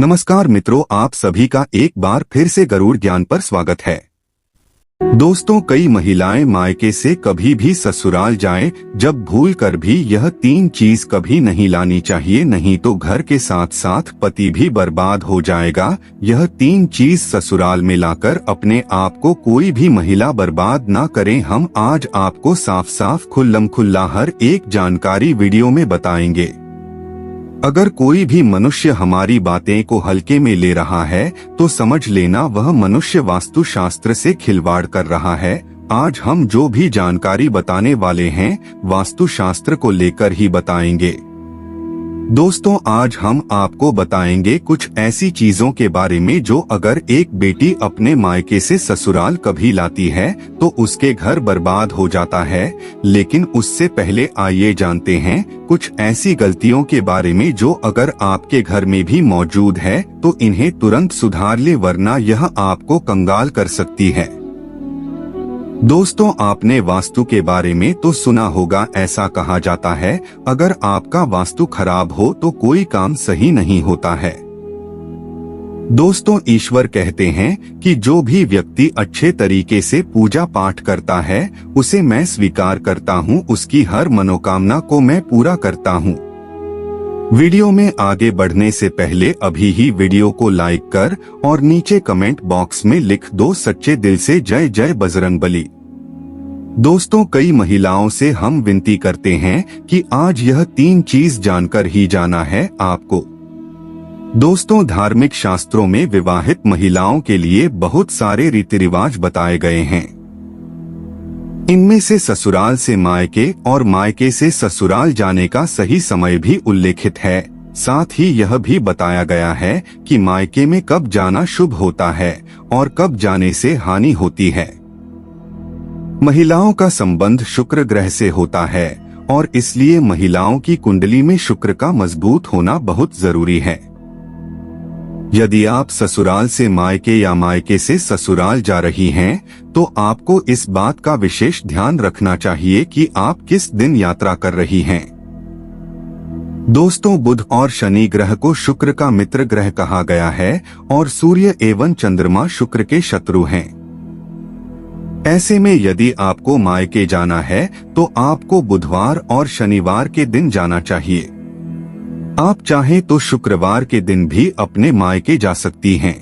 नमस्कार मित्रों, आप सभी का एक बार फिर से गरुड़ ज्ञान पर स्वागत है। दोस्तों, कई महिलाएं मायके से कभी भी ससुराल जाएं, जब भूल कर भी यह 3 चीज कभी नहीं लानी चाहिए, नहीं तो घर के साथ साथ पति भी बर्बाद हो जाएगा। यह 3 चीज ससुराल में लाकर अपने आप को कोई भी महिला बर्बाद ना करें। हम आज आपको साफ साफ खुल्लम खुल्ला हर एक जानकारी वीडियो में बताएंगे। अगर कोई भी मनुष्य हमारी बातें को हल्के में ले रहा है तो समझ लेना वह मनुष्य वास्तु शास्त्र से खिलवाड़ कर रहा है। आज हम जो भी जानकारी बताने वाले हैं वास्तु शास्त्र को लेकर ही बताएंगे। दोस्तों, आज हम आपको बताएंगे कुछ ऐसी चीजों के बारे में जो अगर एक बेटी अपने मायके से ससुराल कभी लाती है तो उसके घर बर्बाद हो जाता है। लेकिन उससे पहले आइए जानते हैं कुछ ऐसी गलतियों के बारे में जो अगर आपके घर में भी मौजूद है तो इन्हें तुरंत सुधार ले, वरना यह आपको कंगाल कर सकती है। दोस्तों, आपने वास्तु के बारे में तो सुना होगा। ऐसा कहा जाता है अगर आपका वास्तु खराब हो तो कोई काम सही नहीं होता है। दोस्तों, ईश्वर कहते हैं कि जो भी व्यक्ति अच्छे तरीके से पूजा पाठ करता है उसे मैं स्वीकार करता हूँ, उसकी हर मनोकामना को मैं पूरा करता हूँ। वीडियो में आगे बढ़ने से पहले अभी ही वीडियो को लाइक कर और नीचे कमेंट बॉक्स में लिख दो सच्चे दिल से जय जय बजरंगबली। दोस्तों, कई महिलाओं से हम विनती करते हैं कि आज यह 3 चीज जानकर ही जाना है आपको। दोस्तों, धार्मिक शास्त्रों में विवाहित महिलाओं के लिए बहुत सारे रीति रिवाज बताए गए हैं। इनमें से ससुराल से मायके और मायके से ससुराल जाने का सही समय भी उल्लेखित है। साथ ही यह भी बताया गया है कि मायके में कब जाना शुभ होता है और कब जाने से हानि होती है। महिलाओं का संबंध शुक्र ग्रह से होता है और इसलिए महिलाओं की कुंडली में शुक्र का मजबूत होना बहुत जरूरी है। यदि आप ससुराल से मायके या मायके से ससुराल जा रही हैं, तो आपको इस बात का विशेष ध्यान रखना चाहिए कि आप किस दिन यात्रा कर रही हैं। दोस्तों, बुध और शनि ग्रह को शुक्र का मित्र ग्रह कहा गया है और सूर्य एवं चंद्रमा शुक्र के शत्रु हैं। ऐसे में यदि आपको मायके जाना है तो आपको बुधवार और शनिवार के दिन जाना चाहिए। आप चाहें तो शुक्रवार के दिन भी अपने मायके जा सकती हैं,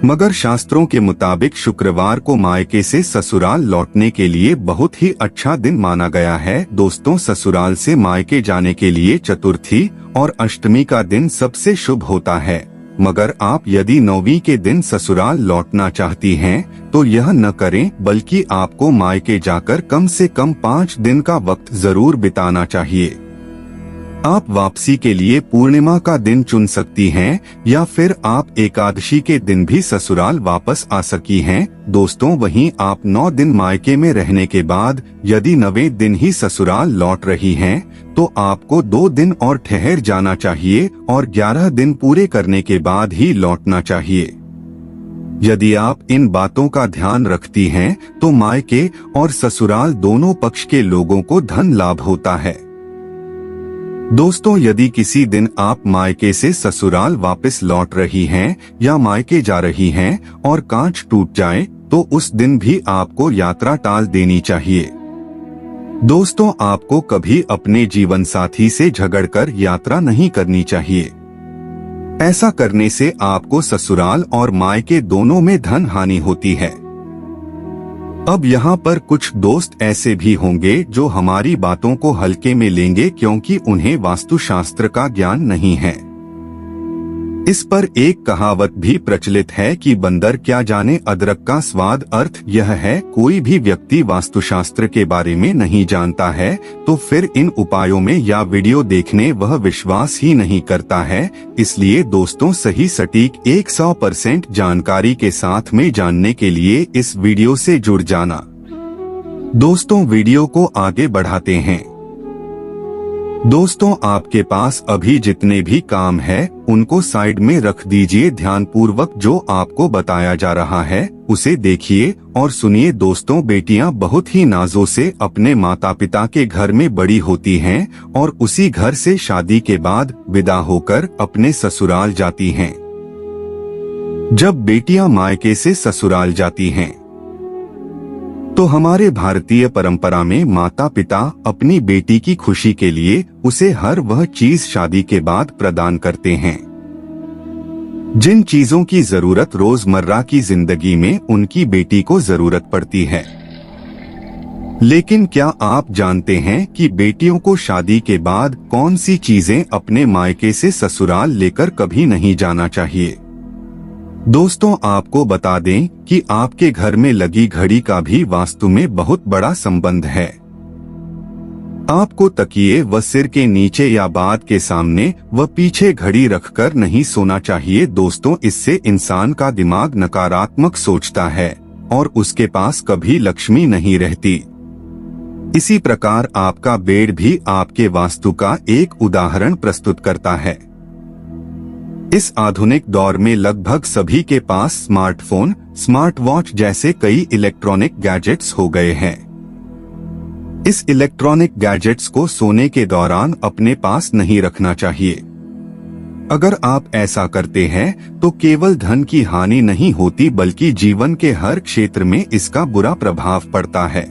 मगर शास्त्रों के मुताबिक शुक्रवार को मायके से ससुराल लौटने के लिए बहुत ही अच्छा दिन माना गया है। दोस्तों, ससुराल से मायके जाने के लिए चतुर्थी और अष्टमी का दिन सबसे शुभ होता है, मगर आप यदि 9वीं के दिन ससुराल लौटना चाहती हैं तो यह न करें, बल्कि आपको मायके जाकर कम से कम 5 दिन का वक्त जरूर बिताना चाहिए। आप वापसी के लिए पूर्णिमा का दिन चुन सकती हैं या फिर आप एकादशी के दिन भी ससुराल वापस आ सकी हैं। दोस्तों, वहीं आप 9 दिन मायके में रहने के बाद यदि 9वें दिन ही ससुराल लौट रही हैं, तो आपको 2 दिन और ठहर जाना चाहिए और 11 दिन पूरे करने के बाद ही लौटना चाहिए। यदि आप इन बातों का ध्यान रखती हैं, तो मायके और ससुराल दोनों पक्ष के लोगों को धन लाभ होता है। दोस्तों, यदि किसी दिन आप मायके से ससुराल वापस लौट रही हैं या मायके जा रही हैं और कांच टूट जाए तो उस दिन भी आपको यात्रा टाल देनी चाहिए। दोस्तों, आपको कभी अपने जीवन साथी से झगड़कर यात्रा नहीं करनी चाहिए। ऐसा करने से आपको ससुराल और मायके दोनों में धन हानि होती है। अब यहाँ पर कुछ दोस्त ऐसे भी होंगे जो हमारी बातों को हल्के में लेंगे क्योंकि उन्हें वास्तुशास्त्र का ज्ञान नहीं है। इस पर एक कहावत भी प्रचलित है कि बंदर क्या जाने अदरक का स्वाद। अर्थ यह है, कोई भी व्यक्ति वास्तुशास्त्र के बारे में नहीं जानता है तो फिर इन उपायों में या वीडियो देखने वह विश्वास ही नहीं करता है। इसलिए दोस्तों, सही सटीक 100% जानकारी के साथ में जानने के लिए इस वीडियो से जुड़ जाना। दोस्तों, वीडियो को आगे बढ़ाते हैं। दोस्तों, आपके पास अभी जितने भी काम है उनको साइड में रख दीजिए। ध्यानपूर्वक जो आपको बताया जा रहा है उसे देखिए और सुनिए दोस्तों, बेटियां बहुत ही नाजों से अपने माता पिता के घर में बड़ी होती हैं और उसी घर से शादी के बाद विदा होकर अपने ससुराल जाती हैं। जब बेटियां मायके से ससुराल जाती हैं तो हमारे भारतीय परंपरा में माता पिता अपनी बेटी की खुशी के लिए उसे हर वह चीज शादी के बाद प्रदान करते हैं जिन चीजों की जरूरत रोजमर्रा की जिंदगी में उनकी बेटी को जरूरत पड़ती है। लेकिन क्या आप जानते हैं कि बेटियों को शादी के बाद कौन सी चीजें अपने मायके से ससुराल लेकर कभी नहीं जाना चाहिए? दोस्तों, आपको बता दें कि आपके घर में लगी घड़ी का भी वास्तु में बहुत बड़ा संबंध है। आपको तकिए व सिर के नीचे या बात के सामने व पीछे घड़ी रखकर नहीं सोना चाहिए दोस्तों, इससे इंसान का दिमाग नकारात्मक सोचता है और उसके पास कभी लक्ष्मी नहीं रहती। इसी प्रकार आपका बेड भी आपके वास्तु का एक उदाहरण प्रस्तुत करता है। इस आधुनिक दौर में लगभग सभी के पास स्मार्टफोन, स्मार्ट वॉच जैसे कई इलेक्ट्रॉनिक गैजेट्स हो गए हैं। इस इलेक्ट्रॉनिक गैजेट्स को सोने के दौरान अपने पास नहीं रखना चाहिए। अगर आप ऐसा करते हैं तो केवल धन की हानि नहीं होती बल्कि जीवन के हर क्षेत्र में इसका बुरा प्रभाव पड़ता है।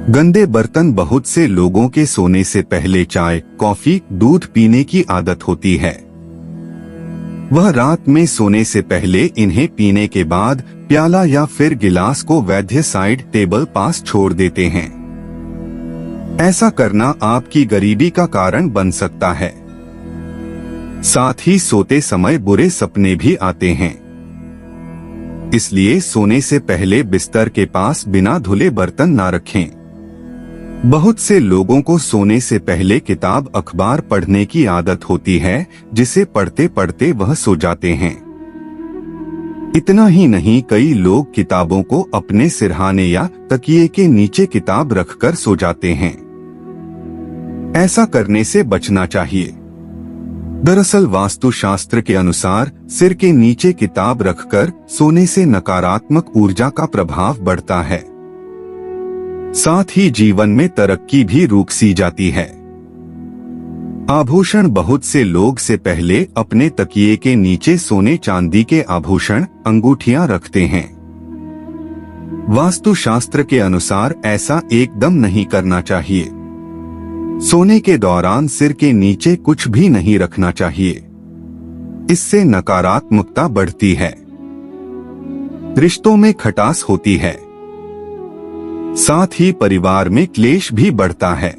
गंदे बर्तन बहुत से लोगों के सोने से पहले चाय, कॉफी, दूध पीने की आदत होती है। वह रात में सोने से पहले इन्हें पीने के बाद प्याला या फिर गिलास को वैद्य साइड टेबल पास छोड़ देते हैं। ऐसा करना आपकी गरीबी का कारण बन सकता है। साथ ही सोते समय बुरे सपने भी आते हैं। इसलिए सोने से पहले बिस्तर के पास बिना धुले बर्तन ना रखें। बहुत से लोगों को सोने से पहले किताब, अखबार पढ़ने की आदत होती है, जिसे पढ़ते पढ़ते वह सो जाते हैं। इतना ही नहीं, कई लोग किताबों को अपने सिरहाने या तकिए के नीचे किताब रखकर सो जाते हैं। ऐसा करने से बचना चाहिए। दरअसल वास्तुशास्त्र के अनुसार सिर के नीचे किताब रखकर सोने से नकारात्मक ऊर्जा का प्रभाव बढ़ता है। साथ ही जीवन में तरक्की भी रुक सी जाती है। आभूषण, बहुत से लोग से पहले अपने तकिए के नीचे सोने चांदी के आभूषण, अंगूठियां रखते हैं। वास्तुशास्त्र के अनुसार ऐसा एकदम नहीं करना चाहिए। सोने के दौरान सिर के नीचे कुछ भी नहीं रखना चाहिए। इससे नकारात्मकता बढ़ती है, रिश्तों में खटास होती है, साथ ही परिवार में क्लेश भी बढ़ता है।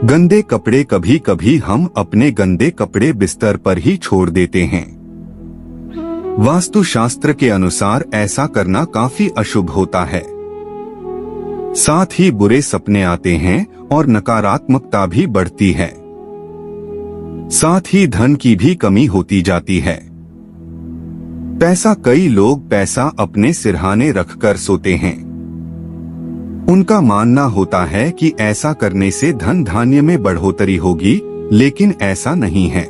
गंदे कपड़े, कभी कभी हम अपने गंदे कपड़े बिस्तर पर ही छोड़ देते हैं। वास्तुशास्त्र के अनुसार ऐसा करना काफी अशुभ होता है। साथ ही बुरे सपने आते हैं और नकारात्मकता भी बढ़ती है। साथ ही धन की भी कमी होती जाती है। पैसा, कई लोग पैसा अपने सिरहाने रखकर सोते हैं। उनका मानना होता है कि ऐसा करने से धन धान्य में बढ़ोतरी होगी, लेकिन ऐसा नहीं है।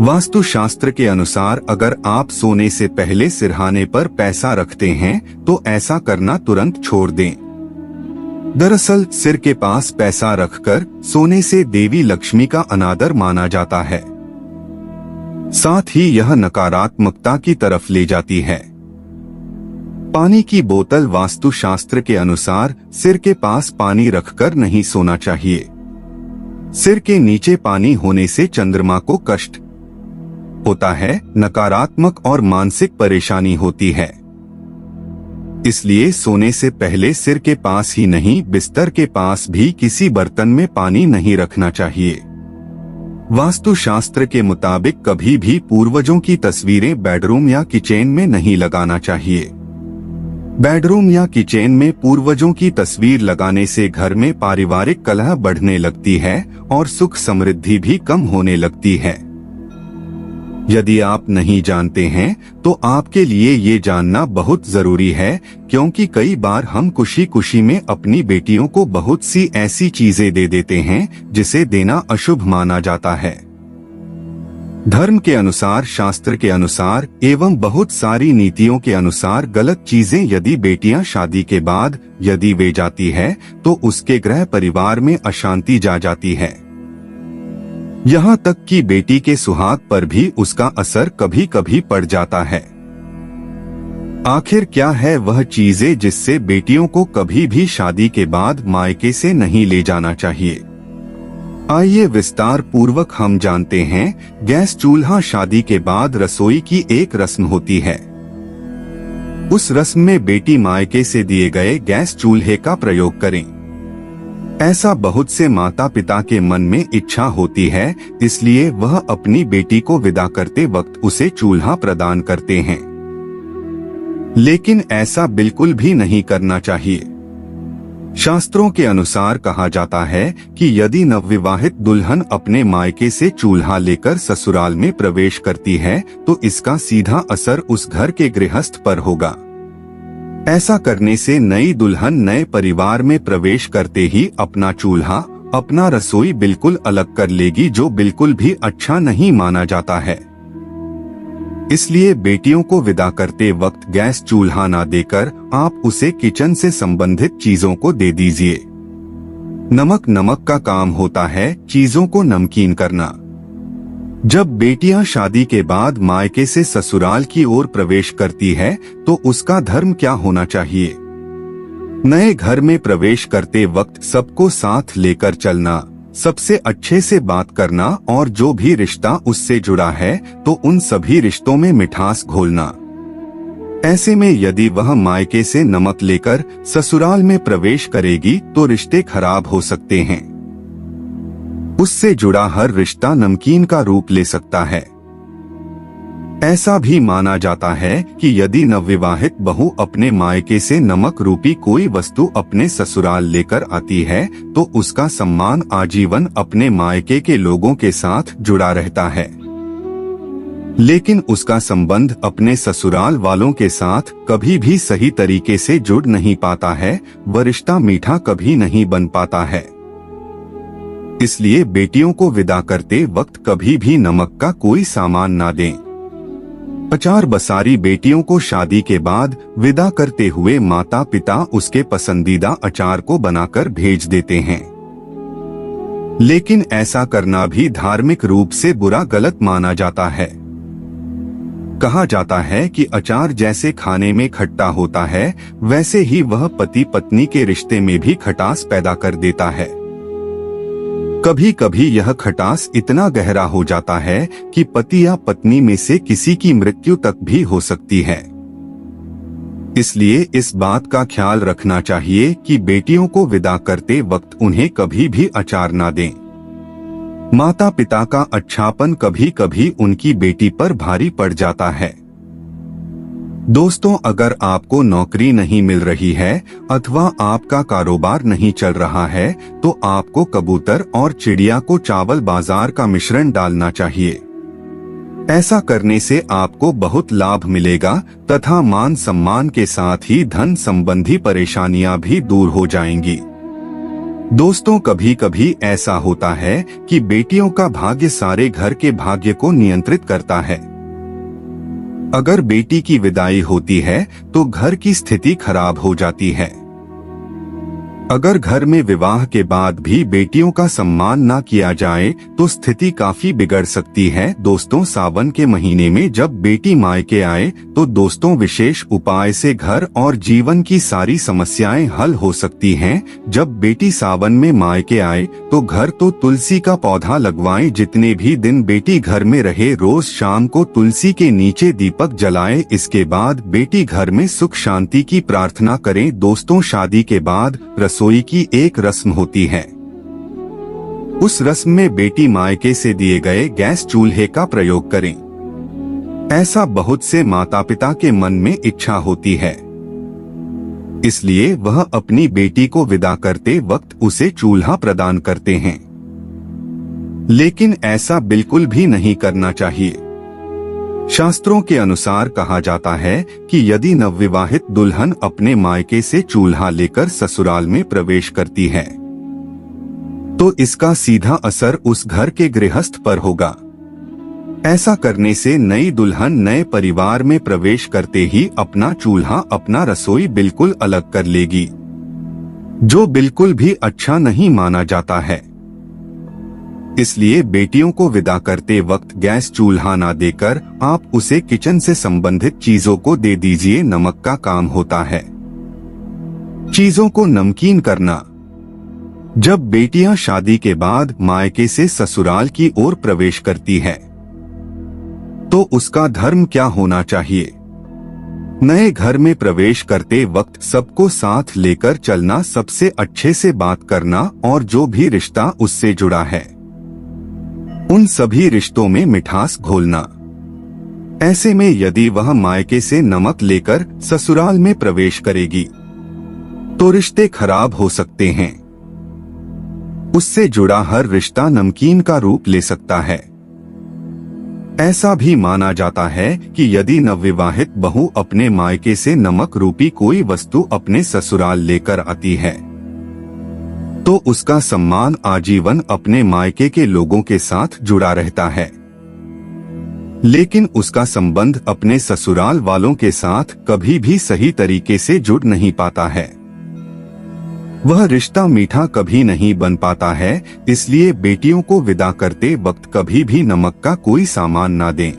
वास्तुशास्त्र के अनुसार अगर आप सोने से पहले सिरहाने पर पैसा रखते हैं तो ऐसा करना तुरंत छोड़ दें। दरअसल सिर के पास पैसा रखकर सोने से देवी लक्ष्मी का अनादर माना जाता है। साथ ही यह नकारात्मकता की तरफ ले जाती है। पानी की बोतल, वास्तुशास्त्र के अनुसार सिर के पास पानी रखकर नहीं सोना चाहिए। सिर के नीचे पानी होने से चंद्रमा को कष्ट होता है, नकारात्मक और मानसिक परेशानी होती है। इसलिए सोने से पहले सिर के पास ही नहीं, बिस्तर के पास भी किसी बर्तन में पानी नहीं रखना चाहिए। वास्तुशास्त्र के मुताबिक कभी भी पूर्वजों की तस्वीरें बेडरूम या किचन में नहीं लगाना चाहिए। बेडरूम या किचन में पूर्वजों की तस्वीर लगाने से घर में पारिवारिक कलह बढ़ने लगती है और सुख समृद्धि भी कम होने लगती है। यदि आप नहीं जानते हैं तो आपके लिए ये जानना बहुत जरूरी है, क्योंकि कई बार हम खुशी खुशी में अपनी बेटियों को बहुत सी ऐसी चीजें दे देते हैं जिसे देना अशुभ माना जाता है। धर्म के अनुसार, शास्त्र के अनुसार एवं बहुत सारी नीतियों के अनुसार गलत चीजें यदि बेटियां शादी के बाद यदि वे जाती है तो उसके गृह परिवार में अशांति जा जाती है। यहाँ तक कि बेटी के सुहाग पर भी उसका असर कभी कभी पड़ जाता है। आखिर क्या है वह चीजें जिससे बेटियों को कभी भी शादी के बाद मायके से नहीं ले जाना चाहिए? आइए विस्तार पूर्वक हम जानते हैं। गैस चूल्हा शादी के बाद रसोई की एक रस्म होती है। उस रस्म में बेटी मायके से दिए गए गैस चूल्हे का प्रयोग करें, ऐसा बहुत से माता पिता के मन में इच्छा होती है, इसलिए वह अपनी बेटी को विदा करते वक्त उसे चूल्हा प्रदान करते हैं। लेकिन ऐसा बिल्कुल भी नहीं करना चाहिए। शास्त्रों के अनुसार कहा जाता है कि यदि नवविवाहित दुल्हन अपने मायके से चूल्हा लेकर ससुराल में प्रवेश करती है तो इसका सीधा असर उस घर के गृहस्थ पर होगा। ऐसा करने से नई दुल्हन नए परिवार में प्रवेश करते ही अपना चूल्हा, अपना रसोई बिल्कुल अलग कर लेगी, जो बिल्कुल भी अच्छा नहीं माना जाता है। इसलिए बेटियों को विदा करते वक्त गैस चूल्हा ना देकर आप उसे किचन से संबंधित चीजों को दे दीजिए। नमक का काम होता है चीजों को नमकीन करना। जब बेटियां शादी के बाद मायके से ससुराल की ओर प्रवेश करती है तो उसका धर्म क्या होना चाहिए? नए घर में प्रवेश करते वक्त सबको साथ लेकर चलना, सबसे अच्छे से बात करना और जो भी रिश्ता उससे जुड़ा है तो उन सभी रिश्तों में मिठास घोलना। ऐसे में यदि वह मायके से नमक लेकर ससुराल में प्रवेश करेगी तो रिश्ते खराब हो सकते हैं। उससे जुड़ा हर रिश्ता नमकीन का रूप ले सकता है। ऐसा भी माना जाता है कि यदि नवविवाहित बहू अपने मायके से नमक रूपी कोई वस्तु अपने ससुराल लेकर आती है तो उसका सम्मान आजीवन अपने मायके के लोगों के साथ जुड़ा रहता है, लेकिन उसका संबंध अपने ससुराल वालों के साथ कभी भी सही तरीके से जुड़ नहीं पाता है, वह रिश्ता मीठा कभी नहीं बन पाता है। इसलिए बेटियों को विदा करते वक्त कभी भी नमक का कोई सामान ना दें। अचार बसारी बेटियों को शादी के बाद विदा करते हुए माता पिता उसके पसंदीदा अचार को बनाकर भेज देते हैं, लेकिन ऐसा करना भी धार्मिक रूप से बुरा गलत माना जाता है। कहा जाता है कि अचार जैसे खाने में खट्टा होता है वैसे ही वह पति पत्नी के रिश्ते में भी खटास पैदा कर देता है। कभी कभी यह खटास इतना गहरा हो जाता है कि पति या पत्नी में से किसी की मृत्यु तक भी हो सकती है। इसलिए इस बात का ख्याल रखना चाहिए कि बेटियों को विदा करते वक्त उन्हें कभी भी अचार ना दें। माता पिता का अच्छापन कभी कभी उनकी बेटी पर भारी पड़ जाता है। दोस्तों, अगर आपको नौकरी नहीं मिल रही है अथवा आपका कारोबार नहीं चल रहा है तो आपको कबूतर और चिड़िया को चावल बाजार का मिश्रण डालना चाहिए। ऐसा करने से आपको बहुत लाभ मिलेगा तथा मान सम्मान के साथ ही धन संबंधी परेशानियां भी दूर हो जाएंगी। दोस्तों, कभी कभी ऐसा होता है कि बेटियों का भाग्य सारे घर के भाग्य को नियंत्रित करता है। अगर बेटी की विदाई होती है तो घर की स्थिति खराब हो जाती है। अगर घर में विवाह के बाद भी बेटियों का सम्मान ना किया जाए तो स्थिति काफी बिगड़ सकती है। दोस्तों, सावन के महीने में जब बेटी मायके आए तो दोस्तों विशेष उपाय से घर और जीवन की सारी समस्याएं हल हो सकती हैं। जब बेटी सावन में मायके आए तो घर तो तुलसी का पौधा लगवाएं। जितने भी दिन बेटी घर में रहे रोज शाम को तुलसी के नीचे दीपक जलाएं। इसके बाद बेटी घर में सुख शांति की प्रार्थना करें। दोस्तों, शादी के बाद रसोई की एक रस्म होती है। उस रस्म में बेटी मायके से दिए गए गैस चूल्हे का प्रयोग करें। ऐसा बहुत से माता पिता के मन में इच्छा होती है, इसलिए वह अपनी बेटी को विदा करते वक्त उसे चूल्हा प्रदान करते हैं। लेकिन ऐसा बिल्कुल भी नहीं करना चाहिए। शास्त्रों के अनुसार कहा जाता है कि यदि नवविवाहित दुल्हन अपने मायके से चूल्हा लेकर ससुराल में प्रवेश करती है तो इसका सीधा असर उस घर के गृहस्थ पर होगा। ऐसा करने से नई दुल्हन नए परिवार में प्रवेश करते ही अपना चूल्हा, अपना रसोई बिल्कुल अलग कर लेगी, जो बिल्कुल भी अच्छा नहीं माना जाता है। इसलिए बेटियों को विदा करते वक्त गैस चूल्हा ना देकर आप उसे किचन से संबंधित चीजों को दे दीजिए। नमक का काम होता है चीजों को नमकीन करना। जब बेटियां शादी के बाद मायके से ससुराल की ओर प्रवेश करती है तो उसका धर्म क्या होना चाहिए? नए घर में प्रवेश करते वक्त सबको साथ लेकर चलना, सबसे अच्छे से बात करना और जो भी रिश्ता उससे जुड़ा है उन सभी रिश्तों में मिठास घोलना। ऐसे में यदि वह मायके से नमक लेकर ससुराल में प्रवेश करेगी तो रिश्ते खराब हो सकते हैं। उससे जुड़ा हर रिश्ता नमकीन का रूप ले सकता है। ऐसा भी माना जाता है कि यदि नवविवाहित बहू अपने मायके से नमक रूपी कोई वस्तु अपने ससुराल लेकर आती है तो उसका सम्मान आजीवन अपने मायके के लोगों के साथ जुड़ा रहता है, लेकिन उसका संबंध अपने ससुराल वालों के साथ कभी भी सही तरीके से जुड़ नहीं पाता है। वह रिश्ता मीठा कभी नहीं बन पाता है। इसलिए बेटियों को विदा करते वक्त कभी भी नमक का कोई सामान ना दें।